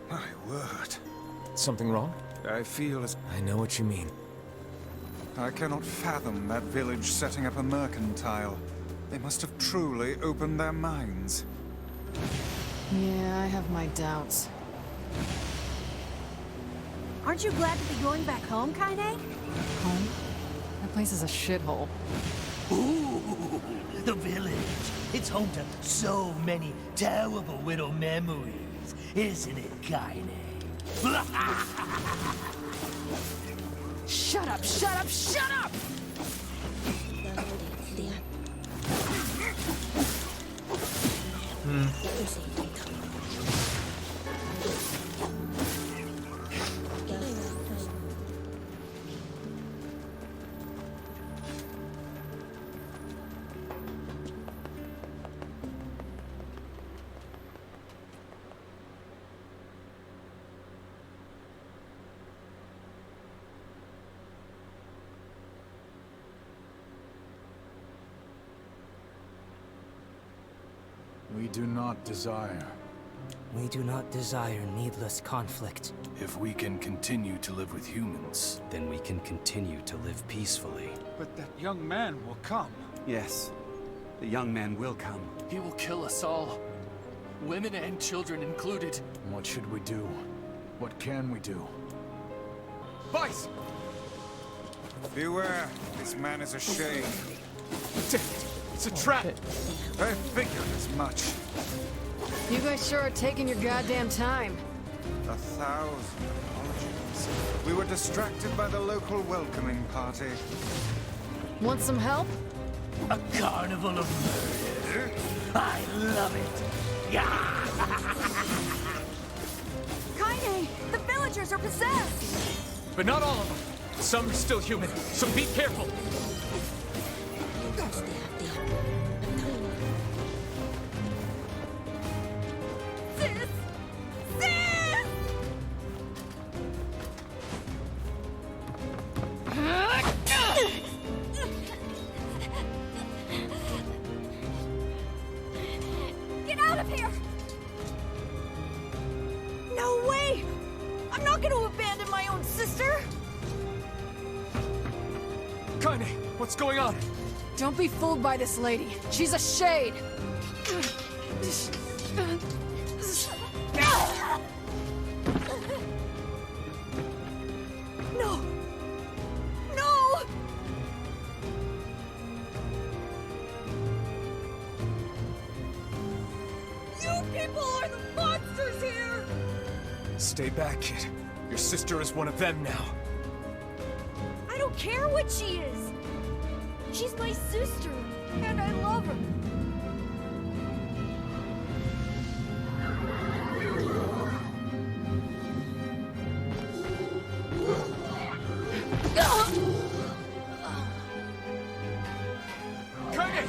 My word. Something wrong? I feel as... I know what you mean. I cannot fathom that village setting up a mercantile. They must have truly opened their minds. Yeah, I have my doubts. Aren't you glad to be going back home, Kaine? Home? That place is a shithole. Ooh, the village. It's home to so many terrible little memories, isn't it, Kaine? Shut up, shut up, shut up! We do not desire. We do not desire needless conflict. If we can continue to live with humans, Then we can continue to live peacefully. But that young man will come. Yes, the young man will come. He will kill us all. Women and children included. What should we do? What can we do? Vice! Beware, this man is a shade. Damn it! It's a trap! I figured as much. You guys sure are taking your goddamn time. 1,000 apologies. We were distracted by the local welcoming party. Want some help? A carnival of murder. I love it. Yeah. Kaine! The villagers are possessed! But not all of them. Some are still human, so be careful! Sis! Sis! Get out of here! No way! I'm not gonna abandon my own sister! Kaine, what's going on? Don't be fooled by this lady. She's a shade. No! No! You people are the monsters here! Stay back, kid. Your sister is one of them now. I don't care what she is! She's my sister, and I love her. Kaine!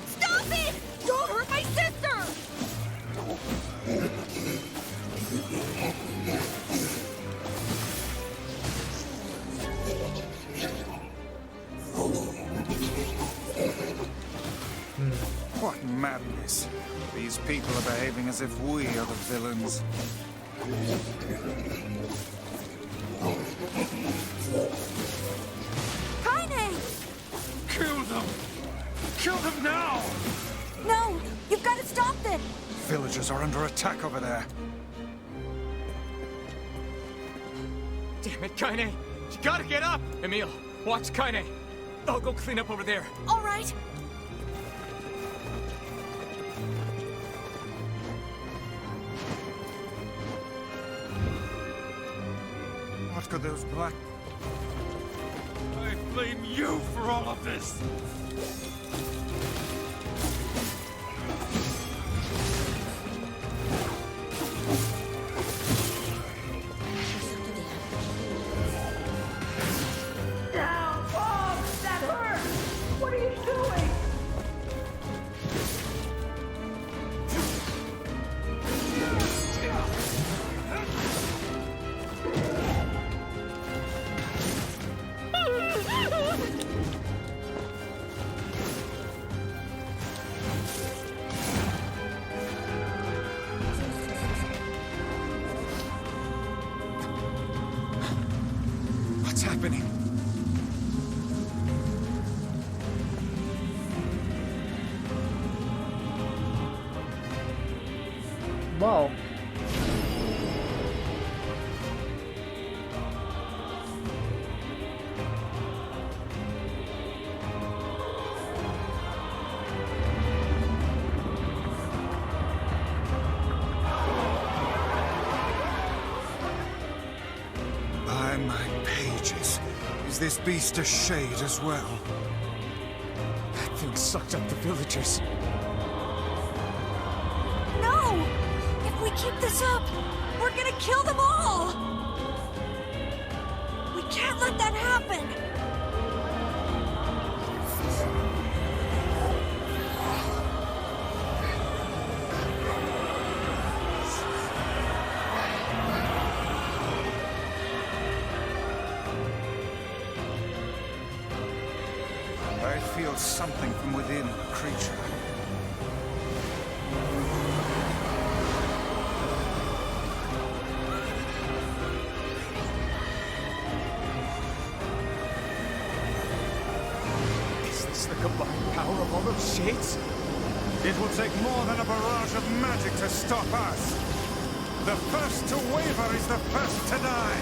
Stop it! Don't hurt my sister! What madness. These people are behaving as if we are the villains. Kaine! Kill them! Kill them now! No! You've got to stop them! Villagers are under attack over there. Damn it, Kaine! You gotta get up! Emil, watch Kaine. I'll go clean up over there. All right. What could those black... I blame you for all of this! happening? Wow. By my pages, is this beast a shade as well? That thing sucked up the villagers. No! If we keep this up, we're gonna kill them all! We can't let that happen! I feel something from within the creature. Is this the combined power of all those shades? It will take more than a barrage of magic to stop us. The first to waver is the first to die.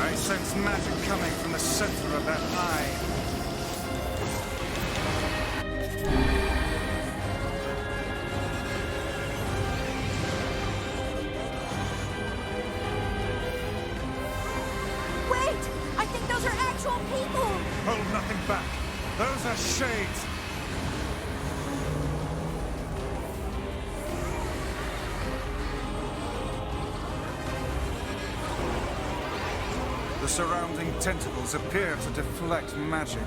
I sense magic coming from the center of that eye. Wait! I think those are actual people! Hold nothing back. Those are shades. The surrounding tentacles appear to deflect magic.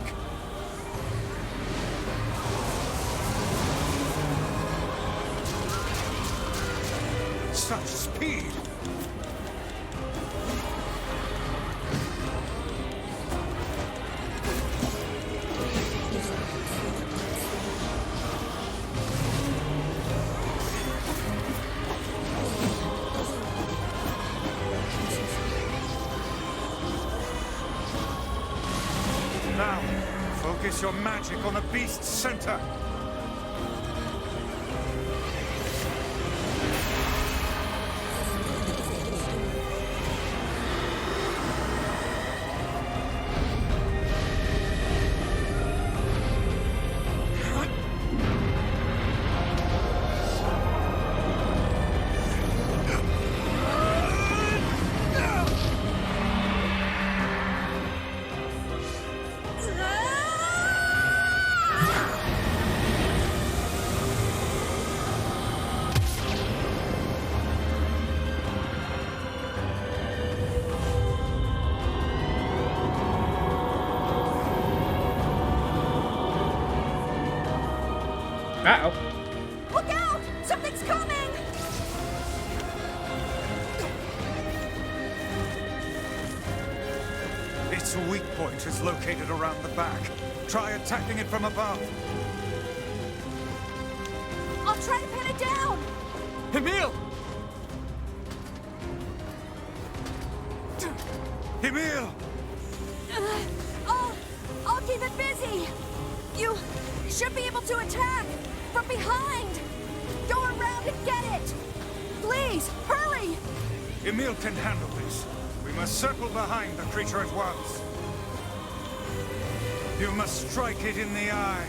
Such speed! Now, focus your magic on the beast's center. Uh-oh. Look out! Something's coming! Its weak point is located around the back. Try attacking it from above. I'll try to pin it down! Emil! Emil! I'll keep it busy! You should be able to attack! From behind! Go around and get it! Please, hurry! Emil can handle this. We must circle behind the creature at once. You must strike it in the eye.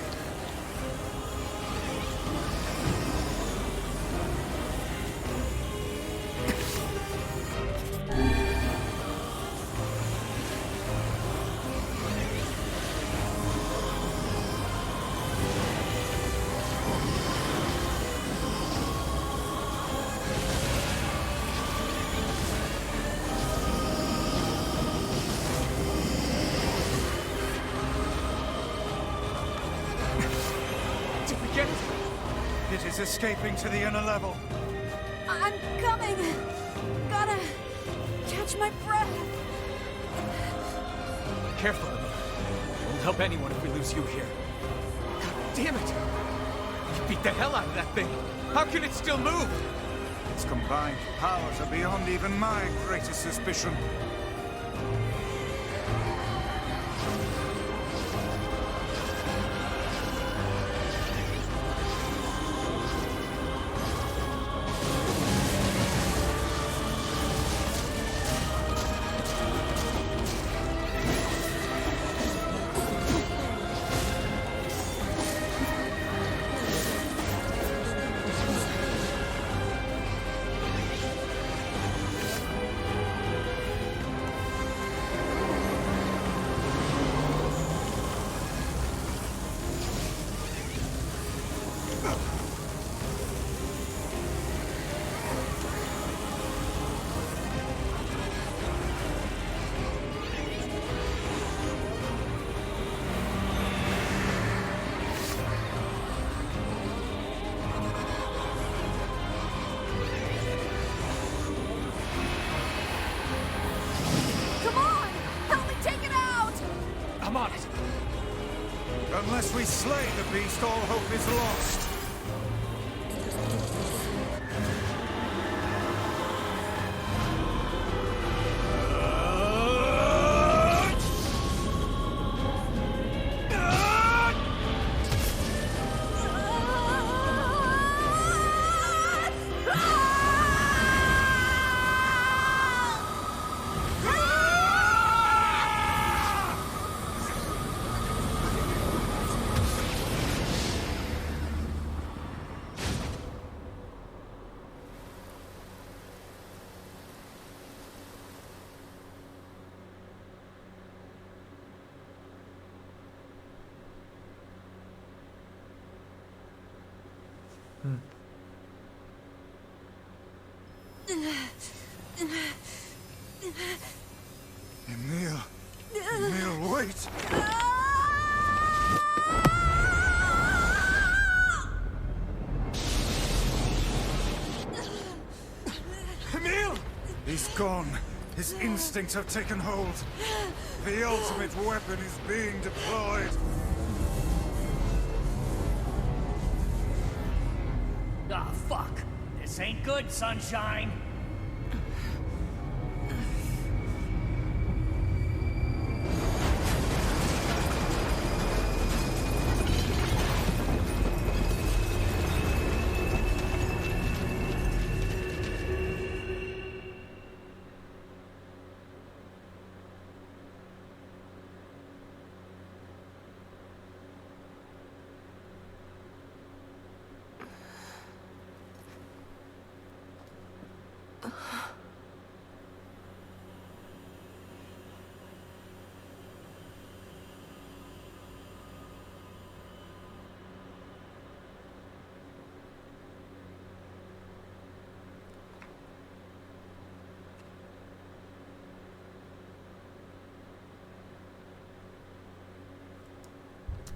It is escaping to the inner level. I'm coming! Gotta catch my breath. Careful, Emil. Won't help anyone if we lose you here. God damn it! You beat the hell out of that thing! How can it still move? Its combined powers are beyond even my greatest suspicion. Come on! Help me take it out! I'm on it. Unless we slay the beast, all hope is lost. Emil. Emil, wait! Emil! He's gone. His instincts have taken hold. The ultimate weapon is being deployed. Ah, fuck. This ain't good, sunshine.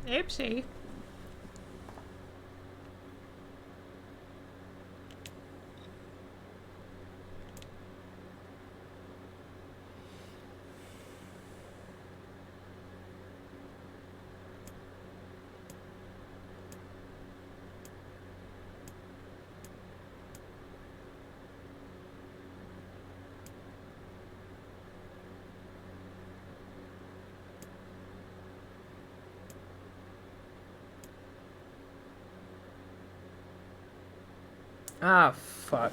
Oopsie. Ah, fuck.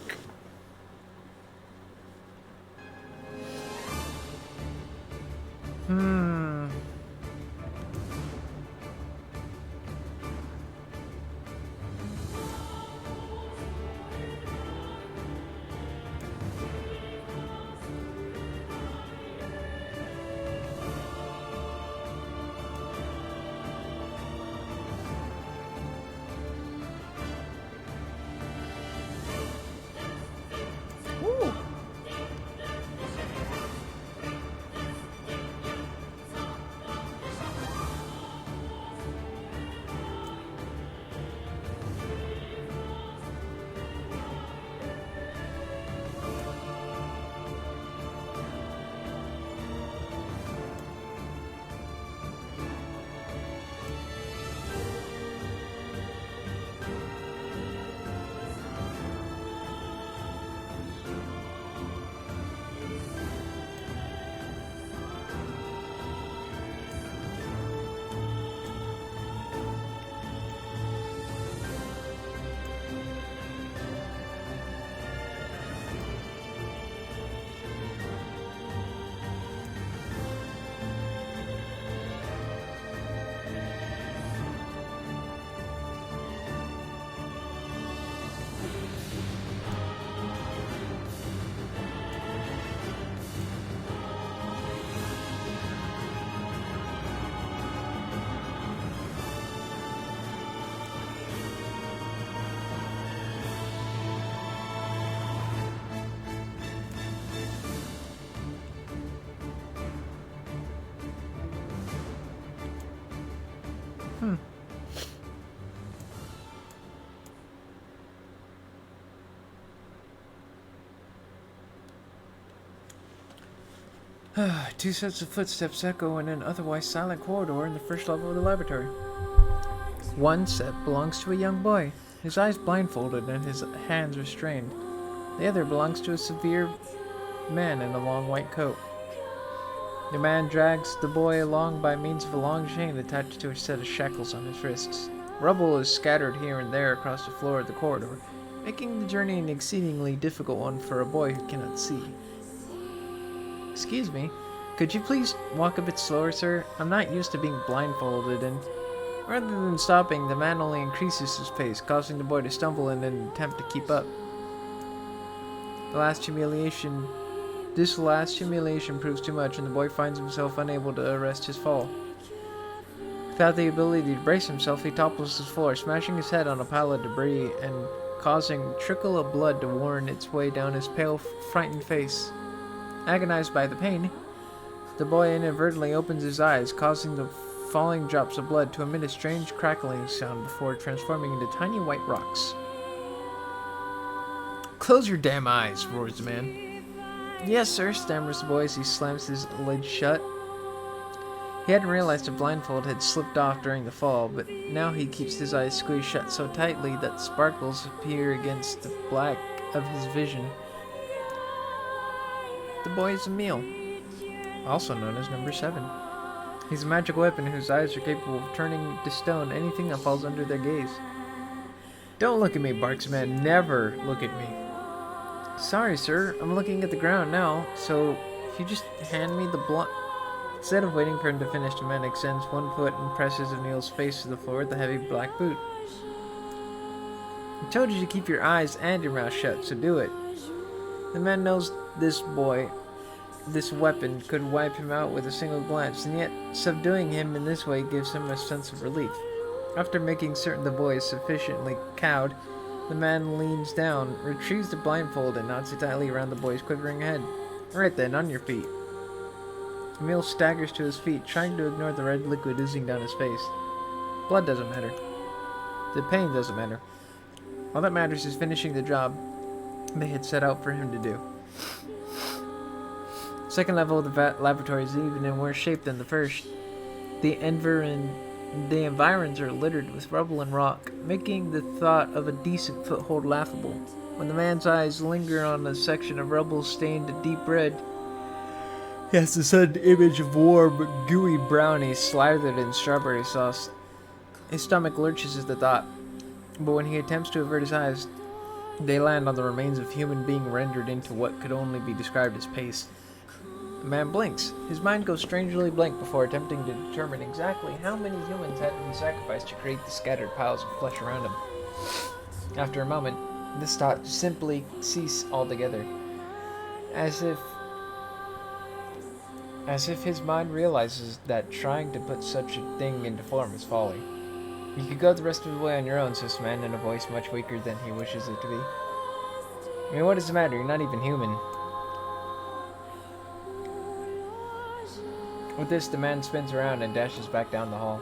Two sets of footsteps echo in an otherwise silent corridor in the first level of the laboratory. One set belongs to a young boy, his eyes blindfolded and his hands restrained. The other belongs to a severe man in a long white coat. The man drags the boy along by means of a long chain attached to a set of shackles on his wrists. Rubble is scattered here and there across the floor of the corridor, making the journey an exceedingly difficult one for a boy who cannot see. Excuse me, could you please walk a bit slower, sir? I'm not used to being blindfolded, and rather than stopping, the man only increases his pace, causing the boy to stumble in an attempt to keep up. This last humiliation proves too much, and the boy finds himself unable to arrest his fall. Without the ability to brace himself, he topples to the floor, smashing his head on a pile of debris and causing a trickle of blood to worm its way down his pale, frightened face. Agonized by the pain, the boy inadvertently opens his eyes, causing the falling drops of blood to emit a strange crackling sound before transforming into tiny white rocks. "Close your damn eyes," roars the man. "Yes, sir," stammers the boy as he slams his lid shut. He hadn't realized the blindfold had slipped off during the fall, but now he keeps his eyes squeezed shut so tightly that sparkles appear against the black of his vision. The boy is Emil, also known as Number 7. He's a magic weapon whose eyes are capable of turning to stone anything that falls under their gaze. "Don't look at me," barks the man. "Never look at me." "Sorry, sir. I'm looking at the ground now, so if you just hand me the Instead of waiting for him to finish, the man extends one foot and presses Emil's face to the floor with a heavy black boot. "I told you to keep your eyes and your mouth shut, so do it." The man knows this weapon could wipe him out with a single glance, and yet subduing him in this way gives him a sense of relief. After making certain the boy is sufficiently cowed, the man leans down, retrieves the blindfold, and knots it tightly around the boy's quivering head. "Right then, on your feet." Emil staggers to his feet, trying to ignore the red liquid oozing down his face. Blood doesn't matter. The pain doesn't matter. All that matters is finishing the job they had set out for him to do. Second level of the laboratory is even in worse shape than the first. The environs are littered with rubble and rock, making the thought of a decent foothold laughable. When the man's eyes linger on a section of rubble stained a deep red, he has the sudden image of warm, gooey brownies slathered in strawberry sauce. His stomach lurches at the thought, but when he attempts to avert his eyes, they land on the remains of human being rendered into what could only be described as paste. The man blinks. His mind goes strangely blank before attempting to determine exactly how many humans had to be sacrificed to create the scattered piles of flesh around him. After a moment, this thought simply ceases altogether, as if his mind realizes that trying to put such a thing into form is folly. "You could go the rest of the way on your own," says the man in a voice much weaker than he wishes it to be. "I mean, what does it matter? You're not even human." With this, the man spins around and dashes back down the hall.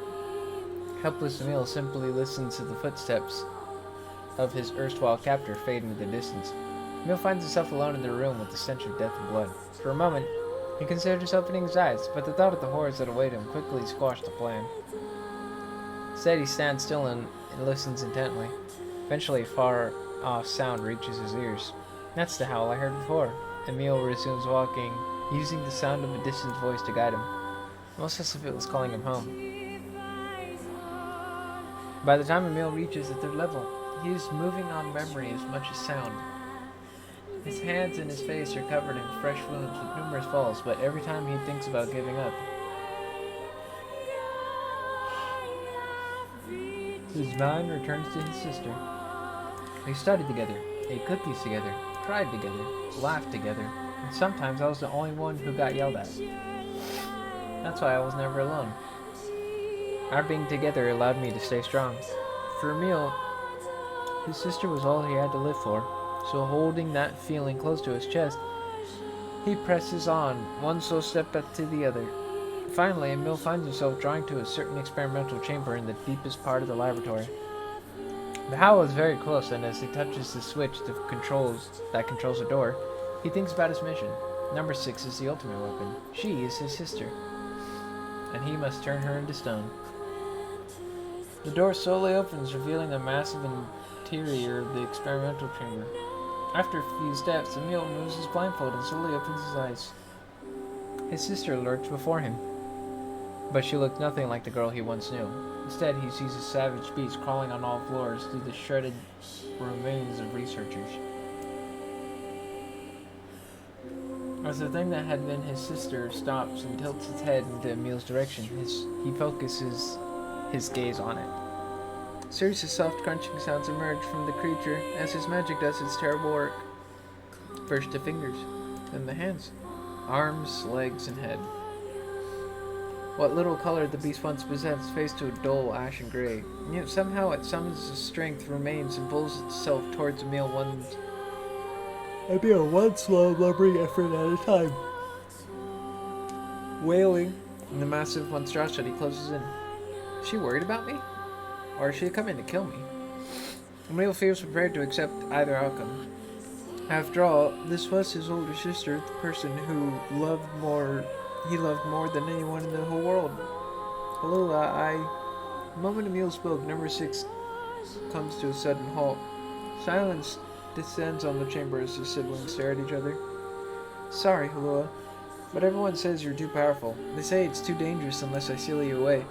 Helpless Emil simply listens to the footsteps of his erstwhile captor fade into the distance. Emil finds himself alone in the room with the stench of death and blood. For a moment, he considers opening his eyes, but the thought of the horrors that await him quickly squashed the plan. Instead, he stands still and listens intently. Eventually, a far-off sound reaches his ears. "That's the howl I heard before." Emil resumes walking, using the sound of a distant voice to guide him, almost as if it was calling him home. By the time Emil reaches the third level, he is moving on memory as much as sound. His hands and his face are covered in fresh wounds with numerous falls, but every time he thinks about giving up, his mind returns to his sister. They studied together, ate cookies together, cried together, laughed together, and sometimes I was the only one who got yelled at. That's why I was never alone. Our being together allowed me to stay strong. For Emil, his sister was all he had to live for. So holding that feeling close to his chest, he presses on, one slow step after the other. Finally, Emil finds himself drawing to a certain experimental chamber in the deepest part of the laboratory. The howl is very close, and as he touches the switch that controls the door, he thinks about his mission. Number 6 is the ultimate weapon. She is his sister, and he must turn her into stone. The door slowly opens, revealing a massive interior of the experimental chamber. After a few steps, Emil removes his blindfold and slowly opens his eyes. His sister lurks before him, but she looked nothing like the girl he once knew. Instead, he sees a savage beast crawling on all floors through the shredded remains of researchers. As the thing that had been his sister stops and tilts its head into Emil's direction, he focuses his gaze on it. A series of soft crunching sounds emerge from the creature as his magic does its terrible work. First the fingers, then the hands, arms, legs, and head. What little color the beast once possessed fades to a dull ashen gray, and yet somehow it summons its strength, remains, and pulls itself towards Emil one slow, lumbering effort at a time. Wailing, and the massive monstrosity closes in. Is she worried about me? Or is she coming to kill me? Emil feels prepared to accept either outcome. After all, this was his older sister, the person who he loved more than anyone in the whole world. Hello, The moment Emil spoke, number 6 comes to a sudden halt. Silence descends on the chamber as the siblings stare at each other. Sorry, Halua, but everyone says you're too powerful. They say it's too dangerous unless I seal you away.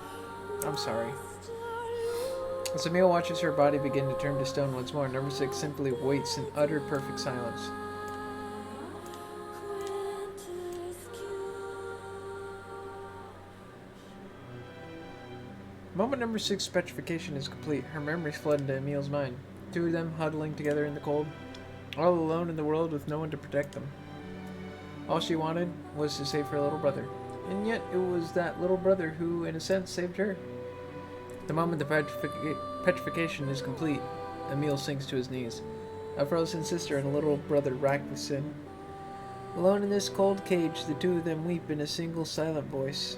I'm sorry. As Emil watches her body begin to turn to stone once more, number 6 simply waits in utter perfect silence. Moment number 6 petrification is complete. Her memories flood into Emil's mind. Two of them huddling together in the cold, all alone in the world with no one to protect them. All she wanted was to save her little brother, and yet it was that little brother who, in a sense, saved her. The moment the petrification is complete, Emil sinks to his knees. A frozen sister and a little brother racked with sin. Alone in this cold cage, the two of them weep in a single silent voice.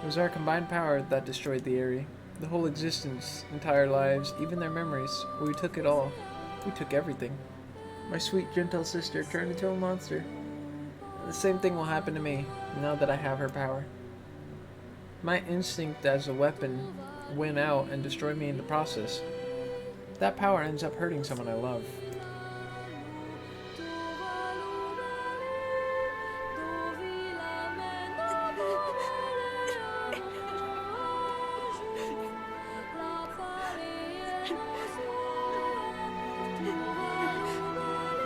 It was our combined power that destroyed the area. The whole existence, entire lives, even their memories. We took it all. We took everything. My sweet, gentle sister turned into a monster. The same thing will happen to me, now that I have her power. My instinct as a weapon win out and destroy me in the process. That power ends up hurting someone I love.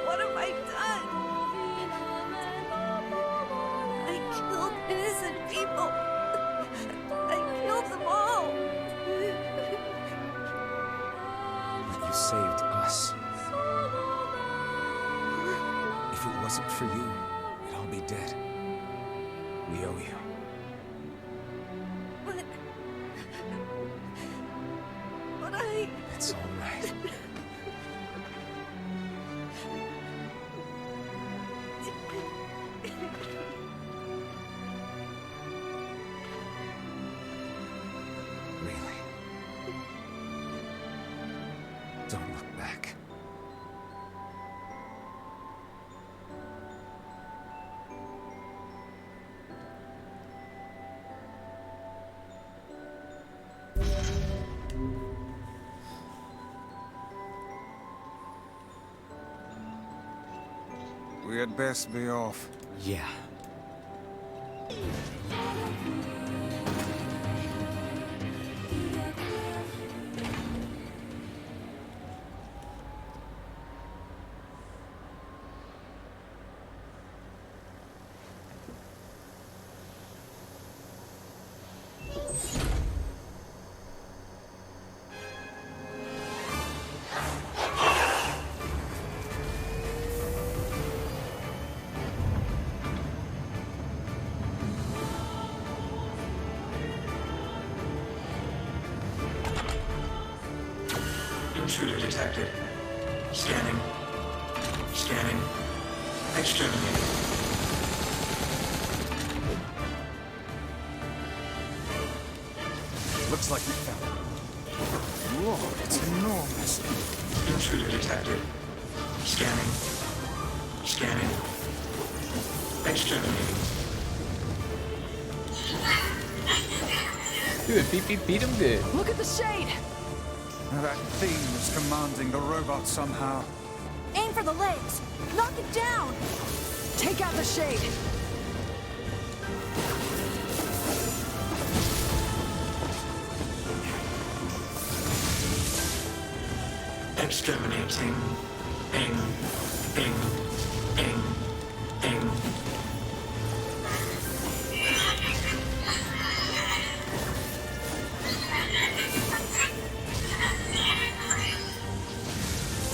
What have I done? I killed innocent people. I killed them all. But you saved us. If it wasn't for you, we'd all be dead. We owe you. But I... It's all right. Really? Don't look back. We had best be off. Yeah. Intruder detected. Scanning. Scanning. Exterminated. Let's Looks like you found it. Whoa, it's enormous. Intruder detected. Scanning. Scanning. Exterminating. Dude, beat him good. Look at the shade! That theme is commanding the robot somehow. Aim for the legs. Knock it down. Take out the shade! Exterminating. Ing. Ing. Ing. Ing.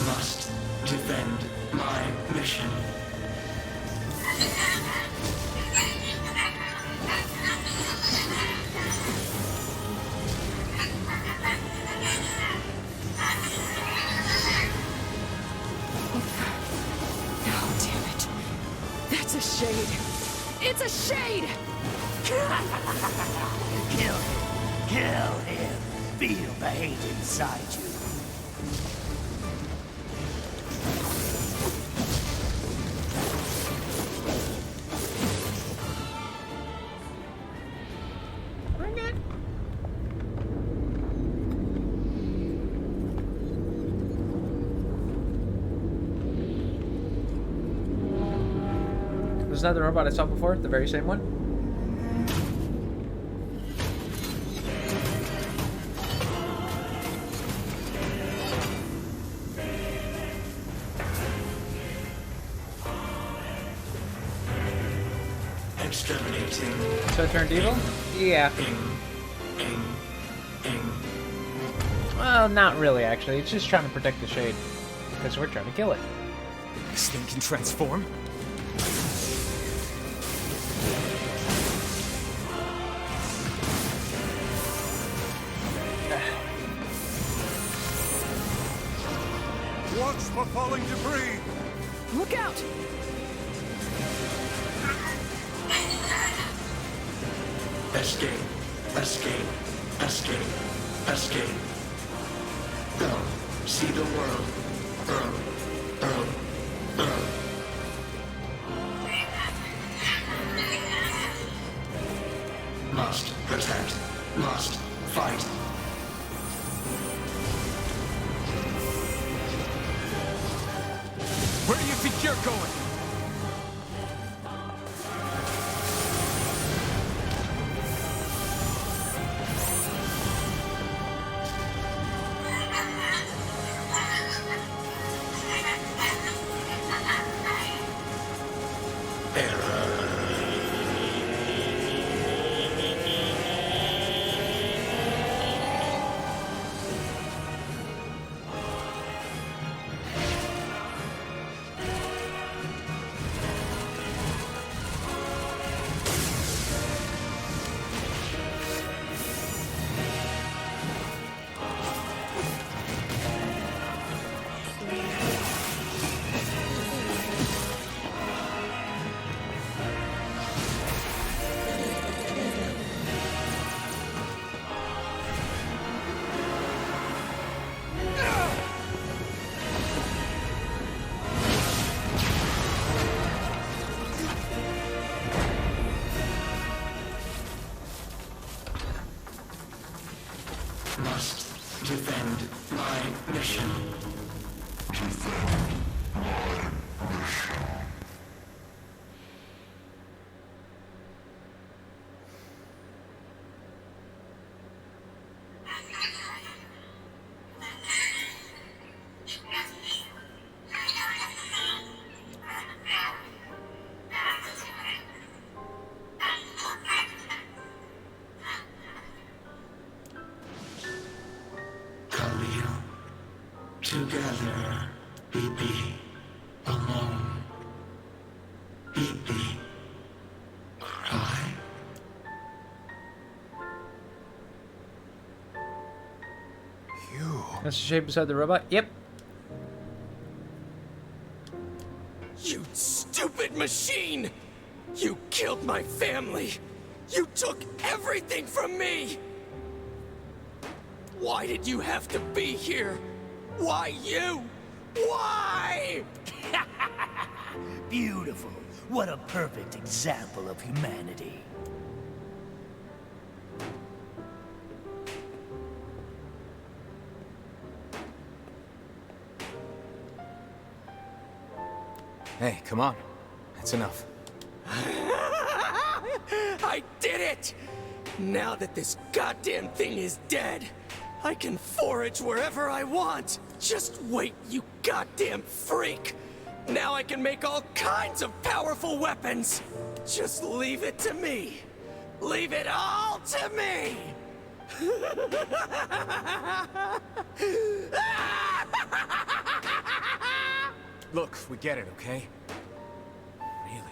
Must defend my mission. Oh, damn it. That's a shade. It's a shade! Kill him. Kill him. Feel the hate inside you. Was that the robot I saw before? The very same one? Exterminating. So it turned evil? Yeah. Ing. Ing. Ing. Well, not really, actually. It's just trying to protect the shade. Because we're trying to kill it. This thing can transform? Watch for falling debris. Look out! Escape. Escape. Escape. Escape. Go. See the world. Earl. Must protect. Must fight. Where do you think you're going? Must defend my mission. Together, be alone, be cry. You. That's the shape beside the robot? Yep. You stupid machine! You killed my family! You took everything from me! Why did you have to be here? Why you? Why? Beautiful. What a perfect example of humanity. Hey, come on. That's enough. I did it! Now that this goddamn thing is dead, I can forage wherever I want. Just wait, you goddamn freak! Now I can make all kinds of powerful weapons. Just leave it to me. Leave it all to me! Look, we get it, okay? Really?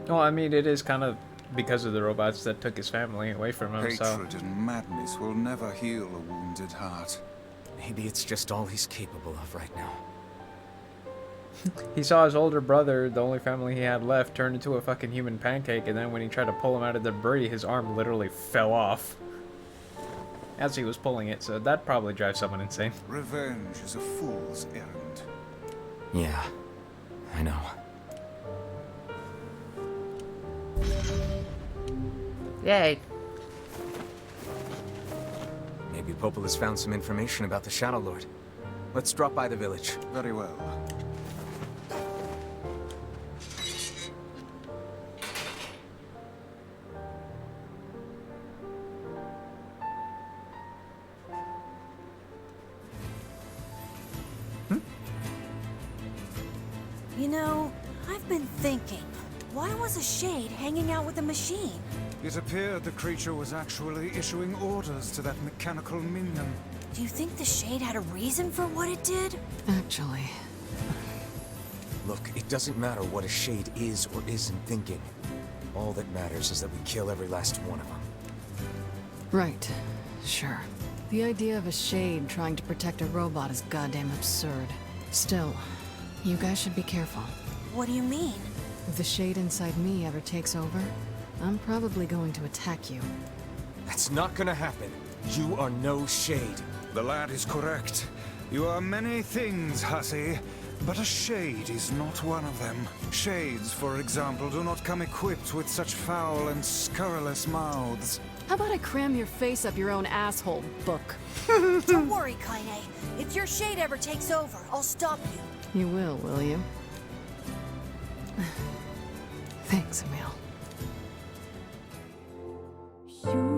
Well, I mean, it is kind of because of the robots that took his family away from him, so... Hatred and madness will never heal a wounded heart. Maybe it's just all he's capable of right now. He saw his older brother, the only family he had left, turn into a fucking human pancake, and then when he tried to pull him out of the debris, his arm literally fell off as he was pulling it, so that probably drives someone insane. Revenge is a fool's errand. Yeah, I know. Yay. Maybe Popol has found some information about the Shadow Lord. Let's drop by the village. Very well. You know, I've been thinking, why was a shade hanging out with a machine? It appeared the creature was actually issuing orders to that mechanical minion. Do you think the shade had a reason for what it did? Actually, Look, it doesn't matter what a Shade is or isn't thinking. All that matters is that we kill every last one of them. right. Sure. The idea of a shade trying to protect a robot is goddamn absurd. Still, you guys should be careful. What do you mean? If the shade inside me ever takes over, I'm probably going to attack you. That's not gonna happen. You are no Shade. The lad is correct. You are many things, hussy, but a shade is not one of them. Shades, for example, do not come equipped with such foul and scurrilous mouths. How about I cram your face up your own asshole, book? Don't worry, Kaine. If your shade ever takes over, I'll stop you. You will you? Thanks, Emil. You